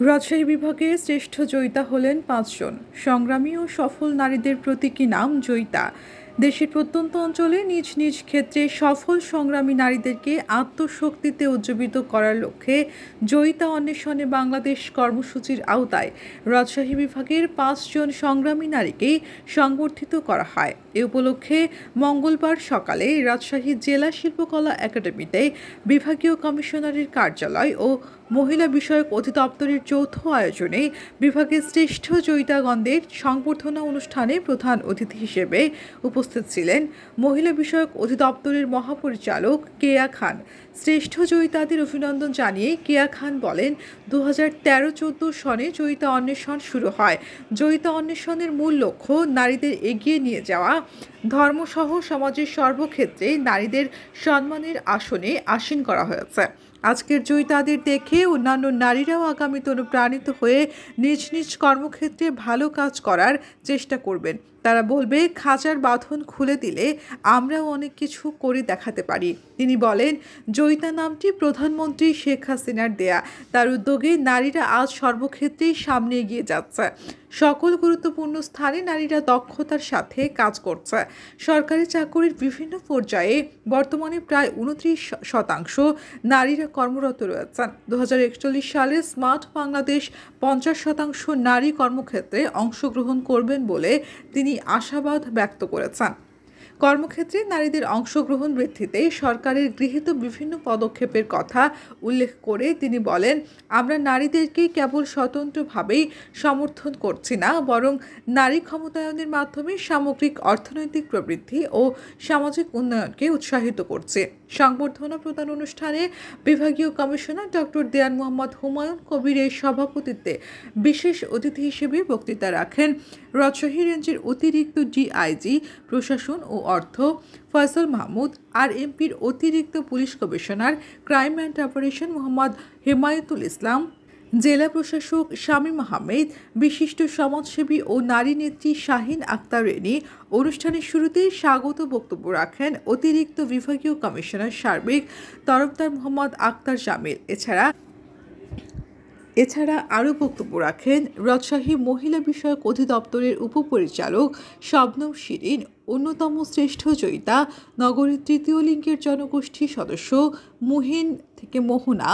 রাজশাহী বিভাগে শ্রেষ্ঠ জয়িতা হলেন ৫ জন। সংগ্রামী ও সফল নারীদের প্রতীকী নাম জয়িতা। দেশের প্রত্যন্ত অঞ্চলে নিজ নিজ ক্ষেত্রে সফল সংগ্রামী নারীদেরকে আত্মশক্তিতে উজ্জীবিত করার লক্ষ্যে জয়িতা অন্বেষণে বাংলাদেশ কর্মসূচির আওতায় রাজশাহী বিভাগের ৫ জন সংগ্রামী নারীকে সংবর্ধিত করা হয়। এ উপলক্ষে মঙ্গলবার সকালে রাজশাহী জেলা শিল্পকলা একাডেমিতে বিভাগীয় কমিশনারের কার্যালয় ও মহিলা বিষয়ক অধিদপ্তরের যৌথ আয়োজনে বিভাগের শ্রেষ্ঠ জয়িতাগণদের সংবর্ধনা অনুষ্ঠানে প্রধান অতিথি হিসেবে উপস্থিত ছিলেন মহিলা বিষয়ক অধিদপ্তরের মহাপরিচালক কেয়া খান। শ্রেষ্ঠ জয়িতাদের অভিনন্দন জানিয়ে কেয়া খান বলেন, 2013-14 সনে জয়িতা অন্বেষণ শুরু হয়। জয়িতা অন্বেষণের মূল লক্ষ্য নারীদের এগিয়ে নিয়ে যাওয়া, ধর্মসহ সমাজের সর্বক্ষেত্রে নারীদের সম্মানের আসনে আসীন করা হয়েছে। আজকের জয়িতাদের দেখে অন্যান্য নারীরাও আগামীতে অনুপ্রাণিত হয়ে নিজ নিজ কর্মক্ষেত্রে ভালো কাজ করার চেষ্টা করবেন। তারা বলবে, খাঁচার বাঁধন খুলে দিলে আমরাও অনেক কিছু করে দেখাতে পারি। তিনি বলেন, জয়িতা নামটি প্রধানমন্ত্রী শেখ হাসিনার দেয়া। তার উদ্যোগে নারীরা আজ সর্বক্ষেত্রেই সামনে এগিয়ে যাচ্ছে। সকল গুরুত্বপূর্ণ স্থানে নারীরা দক্ষতার সাথে কাজ করছে। সরকারি চাকরির বিভিন্ন পর্যায়ে বর্তমানে প্রায় 29% নারীরা কর্মরত রয়েছেন। 2041 সালে স্মার্ট বাংলাদেশ 50% নারী কর্মক্ষেত্রে অংশগ্রহণ করবেন বলে তিনি আশাবাদ ব্যক্ত করেছেন। কর্মক্ষেত্রে নারীদের অংশগ্রহণ বৃদ্ধিতে সরকারের গৃহীত বিভিন্ন পদক্ষেপের কথা উল্লেখ করে তিনি বলেন, আমরা নারীদেরকে কেবল স্বতন্ত্রভাবেই সমর্থন করছি না, বরং নারী ক্ষমতায়নের মাধ্যমে সামগ্রিক অর্থনৈতিক প্রবৃদ্ধি ও সামাজিক উন্নয়নকে উৎসাহিত করছে। সংবর্ধনা প্রদান অনুষ্ঠানে বিভাগীয় কমিশনার ডক্টর দেওয়ান মোহাম্মদ হুমায়ুন কবিরের সভাপতিত্বে বিশেষ অতিথি হিসেবে বক্তৃতা রাখেন রাজশাহী রেঞ্জের অতিরিক্ত ডিআইজি প্রশাসন ও অর্থ ফয়সাল মাহমুদ, আরএমপির অতিরিক্ত police commissioner crime and operation Mohammad Hemayetul Islam, জেলা প্রশাসক শামীম আহমেদ, বিশিষ্ট সমাজসেবী ও নারী নেত্রী শাহিন আক্তার রেনী। অনুষ্ঠানের শুরুতে স্বাগত বক্তব্য রাখেন অতিরিক্ত বিভাগীয় কমিশনার সার্বিক তরফদার মোহাম্মদ আক্তার জামিল। এছাড়া আরও বক্তব্য রাখেন রাজশাহী মহিলা বিষয়ক অধিদপ্তরের উপপরিচালক শবনম শিরিন, অন্যতম শ্রেষ্ঠ জয়িতা নগরীর তৃতীয় লিঙ্গের জনগোষ্ঠীর সদস্য মুহিন থেকে মোহনা।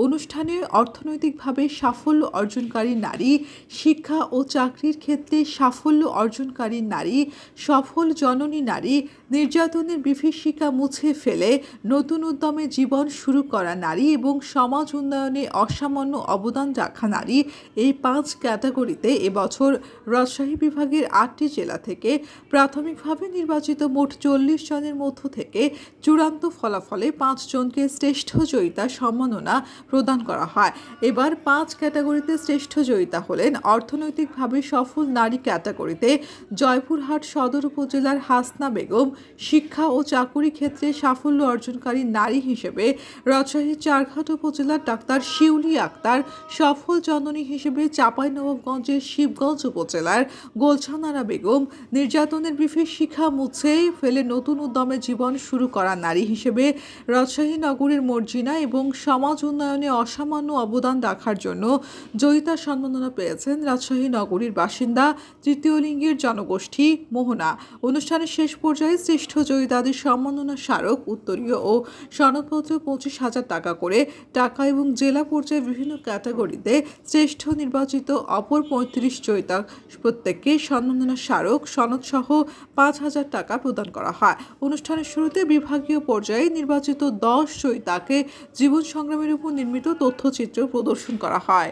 অনুষ্ঠানে অর্থনৈতিকভাবে সাফল্য অর্জনকারী নারী, শিক্ষা ও চাকরির ক্ষেত্রে সাফল্য অর্জনকারী নারী, সফল জননী নারী, নির্যাতনের বিভীষিকা মুছে ফেলে নতুন উদ্যমে জীবন শুরু করা নারী এবং সমাজ উন্নয়নে অসামান্য অবদান রাখা নারী, এই 5 ক্যাটাগরিতে এবছর রাজশাহী বিভাগের 8টি জেলা থেকে প্রাথমিকভাবে নির্বাচিত মোট 40 জনের মধ্য থেকে চূড়ান্ত ফলাফলে 5 জনকে শ্রেষ্ঠ জয়িতা সম্মাননা প্রদান করা হয়। এবার 5 ক্যাটাগরিতে শ্রেষ্ঠ জয়িতা হলেন অর্থনৈতিকভাবে সফল নারী ক্যাটাগরিতে জয়পুরহাট সদর উপজেলার হাসনা বেগম, শিক্ষা ও চাকুরি ক্ষেত্রে সাফল্য অর্জনকারী নারী হিসেবে রাজশাহীর চারঘাট উপজেলার ডাক্তার শিউলি আক্তার, সফল জননী হিসেবে চাঁপাইনবাবগঞ্জের শিবগঞ্জ উপজেলার গোলছানারা বেগম, নির্যাতনের বিভীষিকা মুছে ফেলে নতুন উদ্যমে জীবন শুরু করা নারী হিসেবে রাজশাহী নগরীর মর্জিনা এবং সমাজ উন্নয়নে অসামান্য অবদান রাখার জন্য জয়িতা সম্মাননা পেয়েছেন রাজশাহী নগরীর বাসিন্দা তৃতীয় লিঙ্গের জনগোষ্ঠী মোহনা। অনুষ্ঠানের শেষ পর্যায়ে শ্রেষ্ঠ জয়িতাদের সম্মাননা স্মারক, উত্তরীয় ও সনদপত্র 25,000 টাকা করে টাকা এবং জেলা পর্যায়ে বিভিন্ন ক্যাটাগরিতে শ্রেষ্ঠ নির্বাচিত অপর 35 জয়িতা প্রত্যেককে সম্মাননা স্মারক, সনদসহ 5,000 টাকা প্রদান করা হয়। অনুষ্ঠানের শুরুতে বিভাগীয় পর্যায়ে নির্বাচিত 10 জয়িতাকে জীবন সংগ্রামের উপর নির্মিত তথ্যচিত্র প্রদর্শন করা হয়।